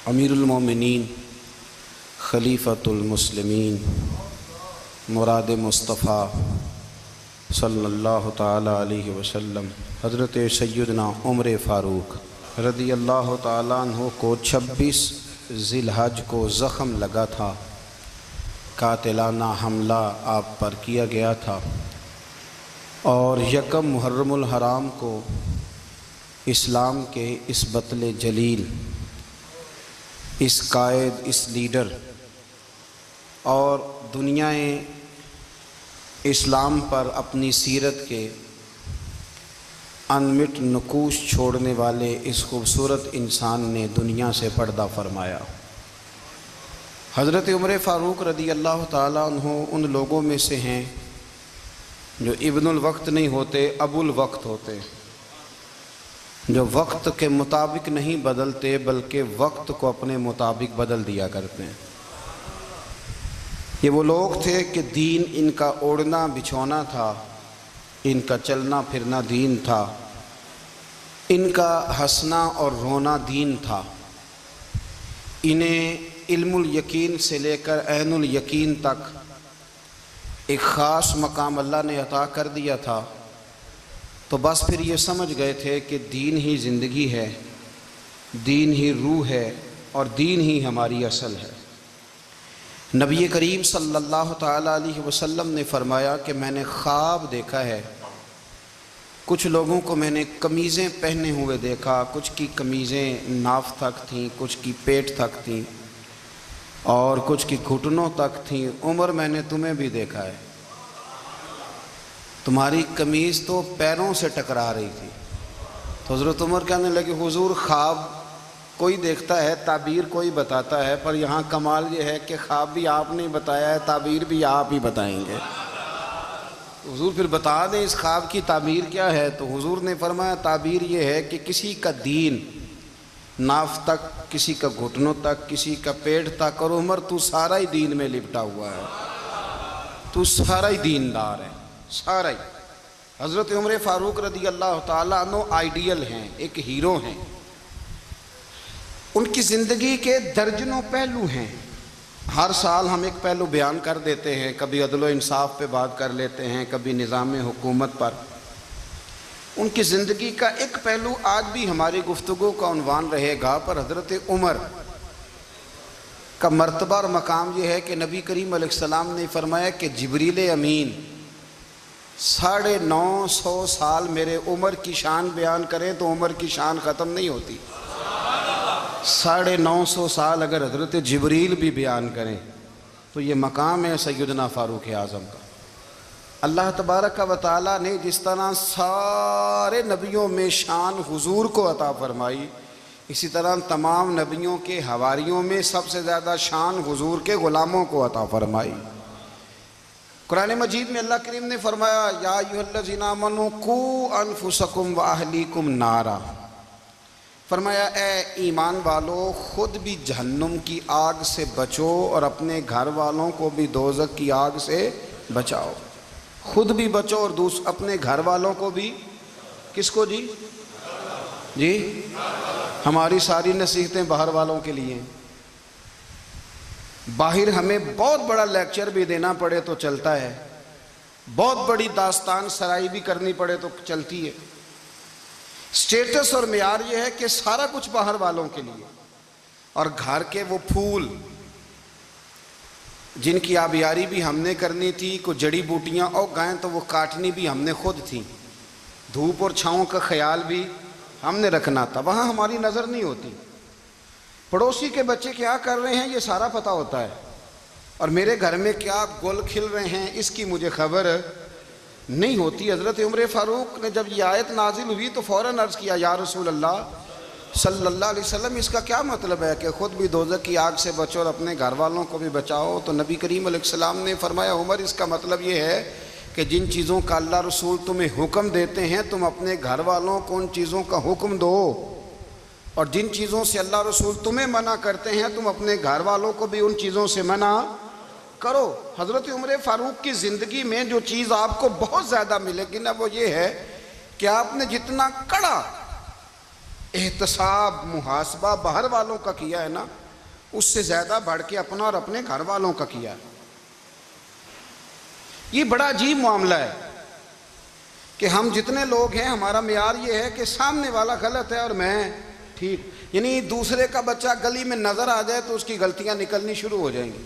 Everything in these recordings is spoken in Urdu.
امیر المومنین خلیفۃ المسلمین مراد مصطفیٰ صلی اللہ تعالی علیہ وسلم حضرت سیدنا عمر فاروق رضی اللہ تعالیٰ عنہ کو 26 ذی الحج کو زخم لگا تھا، قاتلانہ حملہ آپ پر کیا گیا تھا، اور یکم محرم الحرام کو اسلام کے اس بطل جلیل، اس قائد، اس لیڈر اور دنیا اسلام پر اپنی سیرت کے انمٹ نقوش چھوڑنے والے اس خوبصورت انسان نے دنیا سے پردہ فرمایا۔ حضرت عمر فاروق رضی اللہ تعالیٰ عنہ ان لوگوں میں سے ہیں جو ابن الوقت نہیں ہوتے، ابو الوقت ہوتے، جو وقت کے مطابق نہیں بدلتے بلکہ وقت کو اپنے مطابق بدل دیا کرتے ہیں۔ یہ وہ لوگ تھے کہ دین ان کا اوڑھنا بچھونا تھا، ان کا چلنا پھرنا دین تھا، ان کا ہنسنا اور رونا دین تھا۔ انہیں علم الیقین سے لے کر عین الیقین تک ایک خاص مقام اللہ نے عطا کر دیا تھا، تو بس پھر یہ سمجھ گئے تھے کہ دین ہی زندگی ہے، دین ہی روح ہے، اور دین ہی ہماری اصل ہے۔ نبی کریم صلی اللہ تعالیٰ علیہ وسلم نے فرمایا کہ میں نے خواب دیکھا ہے، کچھ لوگوں کو میں نے قمیضیں پہنے ہوئے دیکھا، کچھ کی قمیضیں ناف تک تھیں، کچھ کی پیٹ تک تھیں، اور کچھ کی گھٹنوں تک تھیں۔ عمر، میں نے تمہیں بھی دیکھا ہے، تمہاری قمیض تو پیروں سے ٹکرا رہی تھی۔ تو حضرت عمر کہنے لگے، حضور خواب کوئی دیکھتا ہے، تعبیر کوئی بتاتا ہے، پر یہاں کمال یہ ہے کہ خواب بھی آپ نے بتایا ہے، تعبیر بھی آپ ہی بتائیں گے۔ حضور پھر بتا دیں اس خواب کی تعبیر کیا ہے۔ تو حضور نے فرمایا تعبیر یہ ہے کہ کسی کا دین ناف تک، کسی کا گھٹنوں تک، کسی کا پیٹ تک، اور عمر تو سارا ہی دین میں لپٹا ہوا ہے، تو سارا ہی دیندار ہے، سارا ہی۔ حضرت عمر فاروق رضی اللہ تعالیٰ عنہ آئیڈیل ہیں، ایک ہیرو ہیں۔ ان کی زندگی کے درجنوں پہلو ہیں، ہر سال ہم ایک پہلو بیان کر دیتے ہیں، کبھی عدل و انصاف پہ بات کر لیتے ہیں، کبھی نظام حکومت پر۔ ان کی زندگی کا ایک پہلو آج بھی ہماری گفتگو کا عنوان رہے گا، پر حضرت عمر کا مرتبہ اور مقام یہ ہے کہ نبی کریم علیہ السلام نے فرمایا کہ جبریل امین 950 سال میرے عمر کی شان بیان کریں تو عمر کی شان ختم نہیں ہوتی۔ 950 سال اگر حضرت جبریل بھی بیان کریں تو یہ مقام ہے سیدنا فاروق اعظم کا۔ اللہ تبارک و تعالیٰ نے جس طرح سارے نبیوں میں شان حضور کو عطا فرمائی، اسی طرح تمام نبیوں کے حواریوں میں سب سے زیادہ شان حضور کے غلاموں کو عطا فرمائی۔ قرآن مجید میں اللہ کریم نے فرمایا، یا ایھا الذین آمنوا قوا انفسکم واہلیکم نارا، فرمایا اے ایمان والو خود بھی جہنم کی آگ سے بچو اور اپنے گھر والوں کو بھی دوزخ کی آگ سے بچاؤ۔ خود بھی بچو اور اپنے گھر والوں کو بھی، کس کو جی؟ جی ہماری ساری نصیحتیں باہر والوں کے لیے ہیں۔ باہر ہمیں بہت بڑا لیکچر بھی دینا پڑے تو چلتا ہے، بہت بڑی داستان سرائی بھی کرنی پڑے تو چلتی ہے۔ سٹیٹس اور معیار یہ ہے کہ سارا کچھ باہر والوں کے لیے، اور گھر کے وہ پھول جن کی آبیاری بھی ہم نے کرنی تھی، کو جڑی بوٹیاں اور گائیں تو وہ کاٹنی بھی ہم نے خود تھی، دھوپ اور چھاؤں کا خیال بھی ہم نے رکھنا تھا، وہاں ہماری نظر نہیں ہوتی۔ پڑوسی کے بچے کیا کر رہے ہیں یہ سارا پتہ ہوتا ہے، اور میرے گھر میں کیا گل کھل رہے ہیں اس کی مجھے خبر نہیں ہوتی۔ حضرت عمر فاروق نے جب یہ آیت نازل ہوئی تو فوراً عرض کیا، یا رسول اللہ صلی اللہ علیہ وسلم اس کا کیا مطلب ہے کہ خود بھی دوزخ کی آگ سے بچو اور اپنے گھر والوں کو بھی بچاؤ؟ تو نبی کریم علیہ السلام نے فرمایا، عمر اس کا مطلب یہ ہے کہ جن چیزوں کا اللہ رسول تمہیں حکم دیتے ہیں تم اپنے گھر والوں کو ان چیزوں کا حکم دو، اور جن چیزوں سے اللہ رسول تمہیں منع کرتے ہیں تم اپنے گھر والوں کو بھی ان چیزوں سے منع کرو۔ حضرت عمر فاروق کی زندگی میں جو چیز آپ کو بہت زیادہ ملے گی نا، وہ یہ ہے کہ آپ نے جتنا کڑا احتساب محاسبہ باہر والوں کا کیا ہے نا، اس سے زیادہ بڑھ کے اپنا اور اپنے گھر والوں کا کیا ہے۔ یہ بڑا عجیب معاملہ ہے کہ ہم جتنے لوگ ہیں ہمارا معیار یہ ہے کہ سامنے والا غلط ہے اور میں ٹھیک، یعنی دوسرے کا بچہ گلی میں نظر آ جائے تو اس کی غلطیاں نکلنی شروع ہو جائیں گی،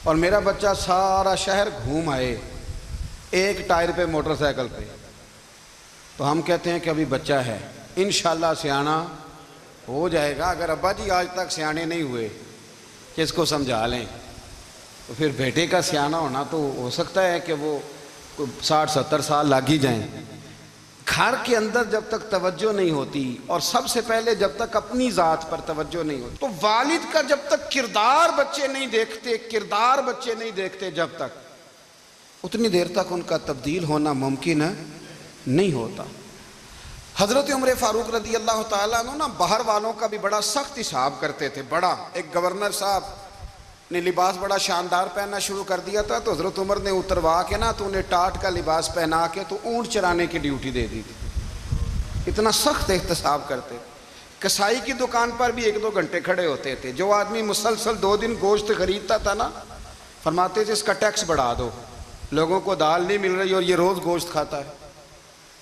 اور میرا بچہ سارا شہر گھوم آئے ایک ٹائر پہ موٹر سائیکل پہ، تو ہم کہتے ہیں کہ ابھی بچہ ہے، انشاءاللہ سیانا ہو جائے گا۔ اگر ابا جی آج تک سیانے نہیں ہوئے کہ اس کو سمجھا لیں، تو پھر بیٹے کا سیانا ہونا تو ہو سکتا ہے کہ وہ 60-70 سال لگ ہی جائیں۔ گھر کے اندر جب تک توجہ نہیں ہوتی، اور سب سے پہلے جب تک اپنی ذات پر توجہ نہیں ہوتی، تو والد کا جب تک کردار بچے نہیں دیکھتے جب تک، اتنی دیر تک ان کا تبدیل ہونا ممکن نہیں ہوتا۔ حضرت عمر فاروق رضی اللہ تعالیٰ عنہ باہر والوں کا بھی بڑا سخت حساب کرتے تھے۔ بڑا ایک گورنر صاحب نے لباس بڑا شاندار پہننا شروع کر دیا تھا، تو حضرت عمر نے اتروا کے نا تو انہیں ٹاٹ کا لباس پہنا کے تو اونٹ چرانے کی ڈیوٹی دے دی تھی۔ اتنا سخت احتساب کرتے۔ کسائی کی دکان پر بھی 1-2 گھنٹے کھڑے ہوتے تھے۔ جو آدمی مسلسل 2 دن گوشت خریدتا تھا نا، فرماتے تھے اس کا ٹیکس بڑھا دو، لوگوں کو دال نہیں مل رہی اور یہ روز گوشت کھاتا ہے۔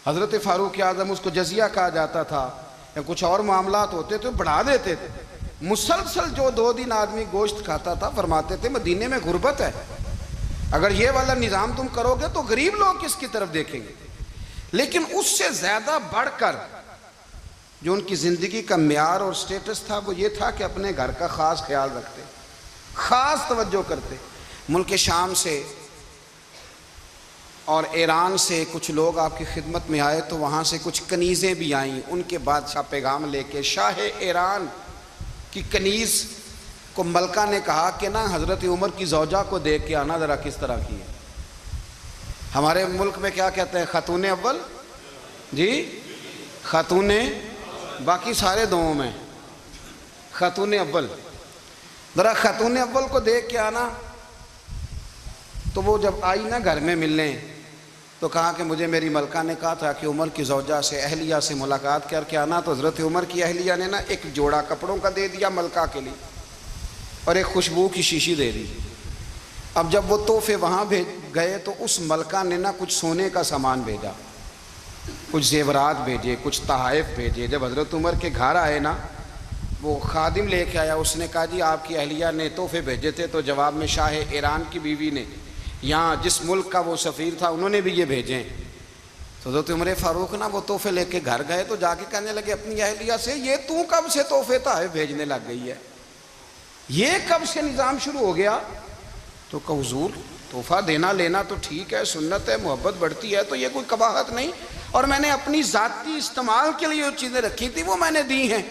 حضرت فاروق اعظم، اس کو جزیہ کہا جاتا تھا، یا کچھ اور معاملات ہوتے تو بڑھا دیتے تھے۔ مسلسل جو 2 دن آدمی گوشت کھاتا تھا، فرماتے تھے مدینے میں غربت ہے، اگر یہ والا نظام تم کرو گے تو غریب لوگ کس کی طرف دیکھیں گے۔ لیکن اس سے زیادہ بڑھ کر جو ان کی زندگی کا معیار اور سٹیٹس تھا وہ یہ تھا کہ اپنے گھر کا خاص خیال رکھتے، خاص توجہ کرتے۔ ملک شام سے اور ایران سے کچھ لوگ آپ کی خدمت میں آئے، تو وہاں سے کچھ کنیزیں بھی آئیں، ان کے بادشاہ پیغام لے کے۔ شاہ ایران کی کنیز کو ملکہ نے کہا کہ نا حضرت عمر کی زوجہ کو دیکھ کے آنا ذرا کس طرح کی ہے۔ ہمارے ملک میں کیا کہتے ہیں، خاتون اول، جی خاتون، باقی سارے دووں میں خاتون اول، ذرا خاتون اول کو دیکھ کے آنا۔ تو وہ جب آئی نا گھر میں ملنے، تو کہا کہ مجھے میری ملکہ نے کہا تھا کہ عمر کی زوجہ سے، اہلیہ سے ملاقات کر کے آنا۔ تو حضرت عمر کی اہلیہ نے نا ایک جوڑا کپڑوں کا دے دیا ملکہ کے لیے، اور ایک خوشبو کی شیشی دے دی۔ اب جب وہ تحفے وہاں گئے تو اس ملکہ نے نا کچھ سونے کا سامان بھیجا، کچھ زیورات بھیجے، کچھ تحائف بھیجے۔ جب حضرت عمر کے گھر آئے نا، وہ خادم لے کے آیا، اس نے کہا جی آپ کی اہلیہ نے تحفے بھیجے تھے، تو جواب میں شاہ ایران کی بیوی نے، یہاں جس ملک کا وہ سفیر تھا، انہوں نے بھی یہ بھیجے۔ تو حضرت عمر فاروق نا وہ تحفے لے کے گھر گئے، تو جا کے کہنے لگے اپنی اہلیہ سے، یہ تو کب سے تحفے تحائف بھیجنے لگ گئی ہے، یہ کب سے نظام شروع ہو گیا؟ تو کہ حضور تحفہ دینا لینا تو ٹھیک ہے، سنت ہے، محبت بڑھتی ہے، تو یہ کوئی قباحت نہیں، اور میں نے اپنی ذاتی استعمال کے لیے جو چیزیں رکھی تھی وہ میں نے دی ہیں۔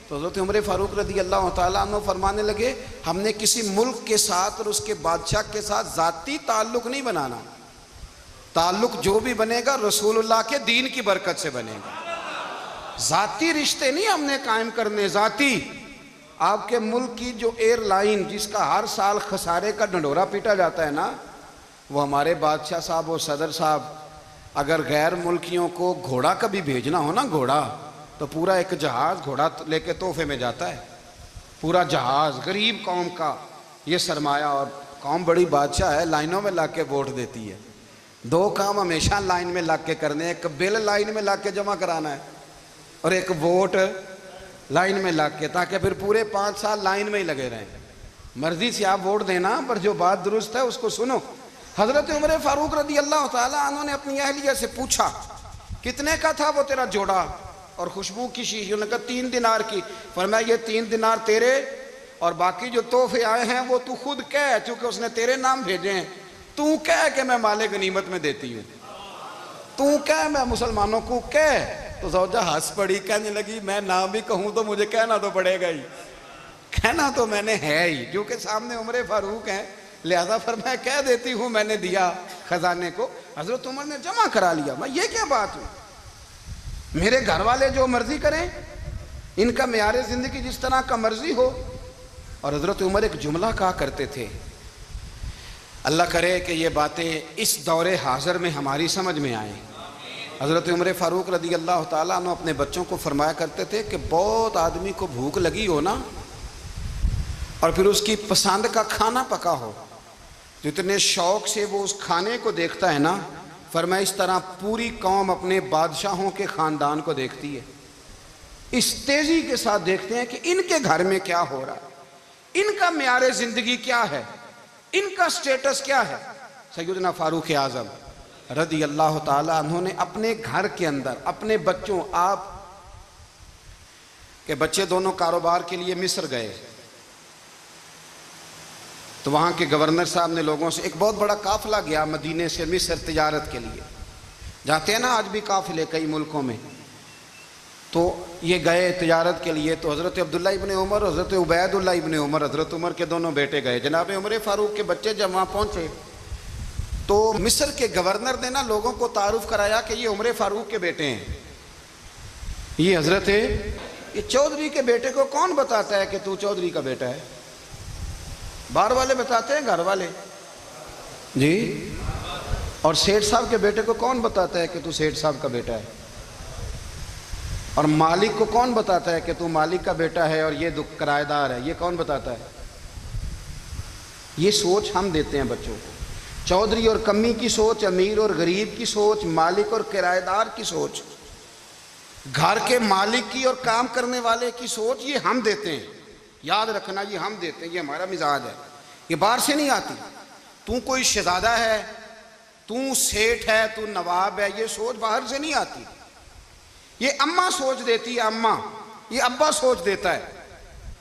تو حضرت عمر فاروق رضی اللہ تعالیٰ عنہ فرمانے لگے، ہم نے کسی ملک کے ساتھ اور اس کے بادشاہ کے ساتھ ذاتی تعلق نہیں بنانا، تعلق جو بھی بنے گا رسول اللہ کے دین کی برکت سے بنے گا۔ ذاتی رشتے نہیں ہم نے قائم کرنے، ذاتی۔ آپ کے ملک کی جو ایئر لائن جس کا ہر سال خسارے کا ڈنڈورا پیٹا جاتا ہے نا، وہ ہمارے بادشاہ صاحب اور صدر صاحب اگر غیر ملکیوں کو گھوڑا کبھی بھیجنا ہو نا، گھوڑا، تو پورا ایک جہاز گھوڑا لے کے تحفے میں جاتا ہے، پورا جہاز غریب قوم کا یہ سرمایہ، اور قوم بڑی بادشاہ ہے، لائنوں میں لگ کے ووٹ دیتی ہے۔ 2 کام ہمیشہ لائن میں لگ کے کرنے، ایک بل لائن میں لگ کے جمع کرانا ہے، اور ایک ووٹ لائن میں لگ کے، تاکہ پھر پورے 5 سال لائن میں ہی لگے رہیں۔ مرضی سے آپ ووٹ دینا، پر جو بات درست ہے اس کو سنو۔ حضرت عمر فاروق رضی اللہ تعالیٰ عنہ نے اپنی اہلیہ سے پوچھا کتنے کا تھا وہ تیرا جوڑا اور خوشبو کی شیشی؟ انہوں نے کہا 3 دینار کی۔ فرمایا یہ 3 دینار تیرے، اور باقی جو تحفے آئے ہیں وہ تو خود کہہ، چونکہ اس نے تیرے نام بھیجے ہیں، تو کہہ کہ میں مال غنیمت میں دیتی ہوں، تو کہہ میں مسلمانوں کو کہہ۔ تو زوجہ ہنس پڑی، کہنے لگی میں نہ بھی کہوں تو مجھے کہنا تو پڑے گا ہی، کہنا تو میں نے ہے ہی، جو کہ سامنے عمر فاروق ہیں، لہذا فرمایا کہہ دیتی ہوں میں نے دیا خزانے کو۔ حضرت عمر نے جمع کرا لیا۔ میں یہ کیا بات ہوئی، میرے گھر والے جو مرضی کریں، ان کا معیار زندگی جس طرح کا مرضی ہو۔ اور حضرت عمر ایک جملہ کہا کرتے تھے، اللہ کرے کہ یہ باتیں اس دور حاضر میں ہماری سمجھ میں آئیں، حضرت عمر فاروق رضی اللہ تعالیٰ عنہ اپنے بچوں کو فرمایا کرتے تھے کہ بہت آدمی کو بھوک لگی ہو نا اور پھر اس کی پسند کا کھانا پکا ہو، جتنے شوق سے وہ اس کھانے کو دیکھتا ہے نا، فرمایا اس طرح پوری قوم اپنے بادشاہوں کے خاندان کو دیکھتی ہے، اس تیزی کے ساتھ دیکھتے ہیں کہ ان کے گھر میں کیا ہو رہا ہے، ان کا معیار زندگی کیا ہے، ان کا سٹیٹس کیا ہے۔ سیدنا فاروق اعظم رضی اللہ تعالیٰ عنہ نے اپنے گھر کے اندر اپنے بچوں، آپ کے بچے دونوں کاروبار کے لیے مصر گئے تو وہاں کے گورنر صاحب نے لوگوں سے، ایک بہت بڑا قافلہ گیا مدینے سے مصر تجارت کے لیے، جاتے ہیں نا آج بھی قافلے کئی ملکوں میں، تو یہ گئے تجارت کے لیے، تو حضرت عبداللہ ابن عمر، حضرت عبید اللہ ابن عمر، حضرت عمر کے دونوں بیٹے گئے، جناب عمر فاروق کے بچے جب وہاں پہنچے تو مصر کے گورنر نے نا لوگوں کو تعارف کرایا کہ یہ عمر فاروق کے بیٹے ہیں، یہ حضرت یہ چودھری کے بیٹے کو کون بتاتا ہے کہ تو چودھری کا بیٹا ہے؟ باہر والے بتاتے ہیں، گھر والے جی، اور سیٹھ صاحب کے بیٹے کو کون بتاتا ہے کہ تو سیٹھ صاحب کا بیٹا ہے؟ اور مالک کو کون بتاتا ہے کہ تو مالک کا بیٹا ہے اور یہ کرایہ دار ہے؟ یہ کون بتاتا ہے؟ یہ سوچ ہم دیتے ہیں بچوں کو، چودھری اور کمی کی سوچ، امیر اور غریب کی سوچ، مالک اور کرایہ دار کی سوچ، گھر کے مالک کی اور کام کرنے والے کی سوچ، یہ ہم دیتے ہیں، یاد رکھنا، یہ ہم دیتے ہیں، یہ ہمارا مزاج ہے، یہ باہر سے نہیں آتی۔ تو کوئی شہزادہ ہے، تو سیٹھ ہے، تو نواب ہے، یہ سوچ باہر سے نہیں آتی، یہ اماں سوچ دیتی ہے، اماں، یہ ابا سوچ دیتا ہے،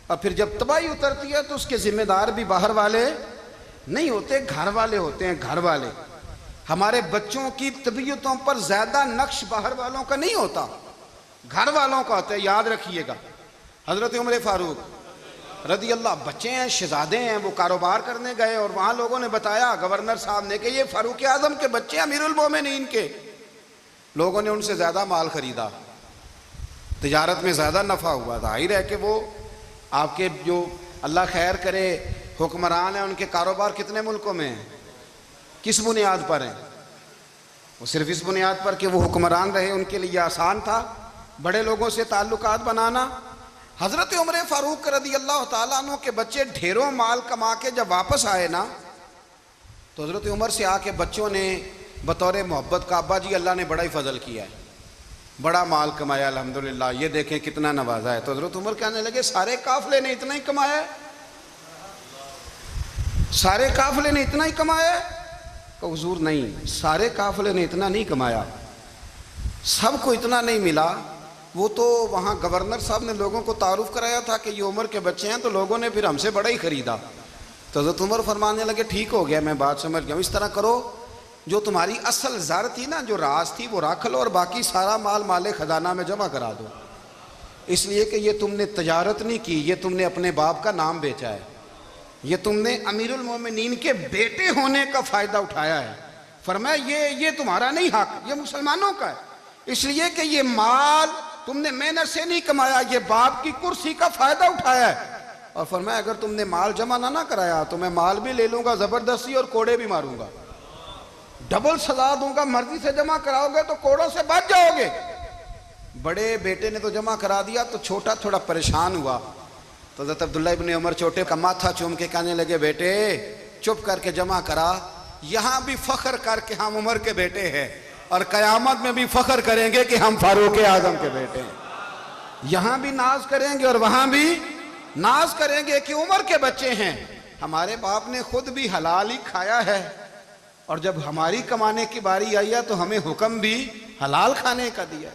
اور پھر جب تباہی اترتی ہے تو اس کے ذمہ دار بھی باہر والے نہیں ہوتے، گھر والے ہوتے ہیں، گھر والے۔ ہمارے بچوں کی طبیعتوں پر زیادہ نقش باہر والوں کا نہیں ہوتا، گھر والوں کا ہوتا ہے، یاد رکھیے گا۔ حضرت عمر فاروق رضی اللہ، بچے ہیں، شہزادے ہیں، وہ کاروبار کرنے گئے اور وہاں لوگوں نے بتایا گورنر صاحب نے کہ یہ فاروق اعظم کے بچے امیر المومنین کے، لوگوں نے ان سے زیادہ مال خریدا، تجارت میں زیادہ نفع ہوا، ظاہر ہے کہ وہ آپ کے جو اللہ خیر کرے حکمران ہیں، ان کے کاروبار کتنے ملکوں میں ہیں، کس بنیاد پر ہیں؟ وہ صرف اس بنیاد پر کہ وہ حکمران رہے، ان کے لیے آسان تھا بڑے لوگوں سے تعلقات بنانا۔ حضرت عمر فاروق رضی اللہ تعالیٰ عنہ کے بچے ڈھیروں مال کما کے جب واپس آئے نا تو حضرت عمر سے آ کے بچوں نے بطور محبت کا، ابا جی اللہ نے بڑا ہی فضل کیا ہے، بڑا مال کمایا الحمدللہ، یہ دیکھیں کتنا نوازا ہے۔ تو حضرت عمر کہنے لگے سارے قافلے نے اتنا ہی کمایا ہے؟ سارے قافلے نے اتنا ہی کمایا ہے؟ کہ حضور نہیں، سارے قافلے نے اتنا نہیں کمایا، سب کو اتنا نہیں ملا، وہ تو وہاں گورنر صاحب نے لوگوں کو تعارف کرایا تھا کہ یہ عمر کے بچے ہیں، تو لوگوں نے پھر ہم سے بڑا ہی خریدا۔ تو حضرت عمر فرمانے لگے ٹھیک ہو گیا، میں بات سمجھ گیا، اس طرح کرو، جو تمہاری اصل زر تھی نا، جو راز تھی، وہ رکھ لو اور باقی سارا مال مال خزانہ میں جمع کرا دو، اس لیے کہ یہ تم نے تجارت نہیں کی، یہ تم نے اپنے باپ کا نام بیچا ہے، یہ تم نے امیر المومنین کے بیٹے ہونے کا فائدہ اٹھایا ہے۔ فرمایا یہ تمہارا نہیں حق، یہ مسلمانوں کا ہے، اس لیے کہ یہ مال تم نے محنت سے نہیں کمایا، یہ باپ کی کرسی کا فائدہ اٹھایا ہے۔ اور فرمایا اگر تم نے مال جمع نہ کرایا تو میں مال بھی لے لوں گا زبردستی اور کوڑے بھی ماروں گا، ڈبل سزا دوں گا، مرضی سے جمع کراؤ گے تو کوڑوں سے بچ جاؤ گے۔ بڑے بیٹے نے تو جمع کرا دیا تو چھوٹا تھوڑا پریشان ہوا، تو حضرت عبداللہ ابن عمر چھوٹے کا ماتھا چوم کے کہنے لگے بیٹے چپ کر کے جمع کرا، یہاں بھی فخر کر کے ہم عمر کے بیٹے ہیں اور قیامت میں بھی فخر کریں گے کہ ہم فاروق اعظم کے بیٹے ہیں، یہاں بھی ناز کریں گے اور وہاں بھی ناز کریں گے کہ عمر کے بچے ہیں۔ ہمارے باپ نے خود بھی حلال ہی کھایا ہے اور جب ہماری کمانے کی باری آئی ہے تو ہمیں حکم بھی حلال کھانے کا دیا۔